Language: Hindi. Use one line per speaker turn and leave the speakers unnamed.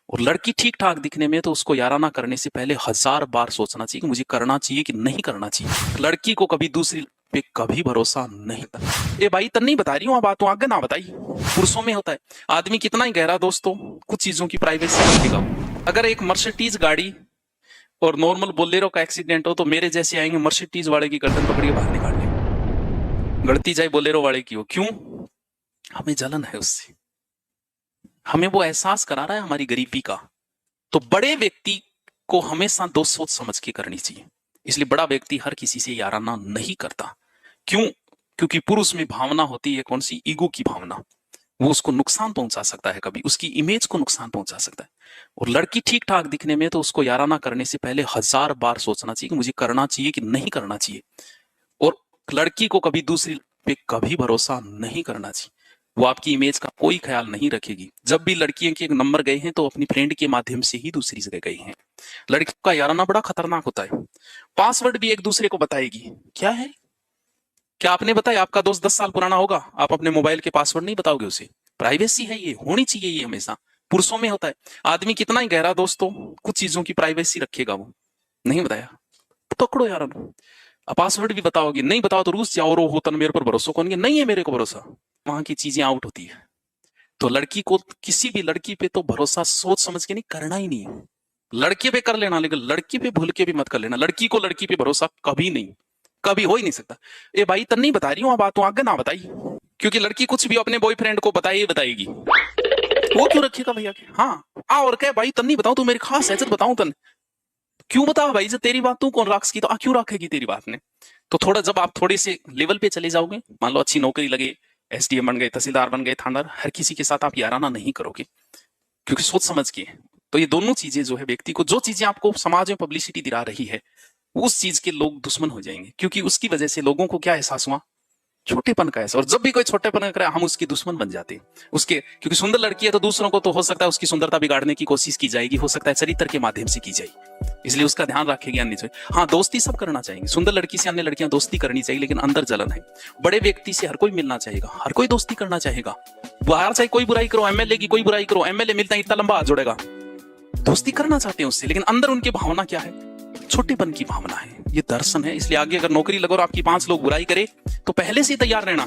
और लड़की ठीक ठाक दिखने में तो उसको याराना करने से पहले 1000 बार सोचना चाहिए कि मुझे करना चाहिए कि नहीं करना चाहिए। लड़की को कभी दूसरी पे कभी भरोसा नहीं करता। ए भाई तन नहीं बता रही हूँ बात आगे ना बताई। पुरुषों में होता है आदमी कितना ही गहरा दोस्तों, कुछ चीजों की प्राइवेसी रखेगा। अगर एक मर्सिडीज गाड़ी और नॉर्मल बोलेरो का एक्सीडेंट हो तो मेरे जैसे आएंगे मर्सिडीज वाले की गर्दन पकड़ के बाहर निकाल लेंगे, गलती चाहे बोलेरो वाले की हो। क्यों? हमें जलन है उससे, हमें वो एहसास करा रहा है हमारी गरीबी का। तो बड़े व्यक्ति को हमेशा दो सोच समझ के करनी चाहिए। इसलिए बड़ा व्यक्ति हर किसी से याराना नहीं करता। क्यों? क्योंकि पुरुष में भावना होती है कौन सी? ईगो की भावना। वो उसको नुकसान पहुंचा सकता है, कभी उसकी इमेज को नुकसान पहुंचा सकता है। और लड़की ठीक ठाक दिखने में तो उसको याराना करने से पहले 1000 बार सोचना चाहिए कि मुझे करना चाहिए कि नहीं करना चाहिए। और लड़की को कभी दूसरी पे कभी भरोसा नहीं करना चाहिए। वो आपकी इमेज का कोई ख्याल नहीं रखेगी। जब भी लड़कियों के नंबर गए हैं तो अपनी फ्रेंड के माध्यम से ही दूसरी जगह गए हैं। लड़की का याराना बड़ा खतरनाक होता है। पासवर्ड भी एक दूसरे को बताएगी। क्या है? क्या आपने बताया? आपका दोस्त 10 साल पुराना होगा, आप अपने मोबाइल के पासवर्ड नहीं बताओगे उसे। प्राइवेसी है, ये होनी चाहिए। ये हमेशा पुरुषों में होता है। आदमी कितना ही गहरा दोस्तों, कुछ चीजों की प्राइवेसी रखेगा। वो नहीं बताया पकड़ो यार। पासवर्ड भी बताओगे, नहीं बताओ तो रूस जाओ, रो होता मेरे पर भरोसा कौन? नहीं है मेरे को भरोसा। वहां की चीजें आउट होती है। तो लड़की को, किसी भी लड़की पे तो भरोसा सोच समझ के नहीं करना ही नहीं है। लड़के पे कर लेना, लेकिन लड़की पे भूल के भी मत कर लेना। लड़की को लड़की पे भरोसा कभी नहीं, कभी हो ही नहीं सकता। ए भाई तन नहीं बता रही हूँ बात आगे ना बताई। क्योंकि लड़की कुछ भी अपने बॉयफ्रेंड को बताएगी। वो क्यों रखेगा भैया के? हाँ आ और कह भाई तन नहीं बताऊं, तू मेरी खास हैसियत बताऊं तन। क्यों बता भाई, जब तेरी बात तू कौन राक्स की, तो क्यों रखेगी तेरी बात ने? तो थोड़ा जब आप थोड़े से लेवल पे चले जाओगे, मान लो अच्छी नौकरी लगे, एसडीएम बन गए, तहसीलदार बन गए, थानेदार, हर किसी के साथ आप याराना नहीं करोगे, क्योंकि सोच समझ के। तो ये दोनों चीजें जो है, व्यक्ति को जो चीजें आपको समाज में पब्लिसिटी दिला रही है, उस चीज के लोग दुश्मन हो जाएंगे। क्योंकि उसकी वजह से लोगों को क्या एहसास हुआ? छोटेपन का एहसास। और जब भी कोई छोटेपन करे, हम उसकी दुश्मन बन जाते हैं उसके। क्योंकि सुंदर लड़की है तो दूसरों को तो हो सकता है उसकी सुंदरता बिगाड़ने की कोशिश की जाएगी, हो सकता है चरित्र के माध्यम से की जाएगी। इसलिए उसका ध्यान रखेगी अन्य से। हाँ, दोस्ती सब करना चाहेंगे। सुंदर लड़की से अन्य लड़कियां दोस्ती करनी चाहिए, लेकिन अंदर जलन है। बड़े व्यक्ति से हर कोई मिलना चाहेगा, हर कोई दोस्ती करना चाहेगा। बाहर चाहे कोई बुराई करो, एमएलए की कोई बुराई करो, एमएलए मिलता है इतना लंबा हाथ जोड़ेगा, दोस्ती करना चाहते हैं उससे। लेकिन अंदर उनकी भावना क्या है? छोटेपन की भावना है। ये दर्शन है। इसलिए आगे अगर नौकरी लगो और आपकी 5 लोग बुराई करे तो पहले से तैयार रहना।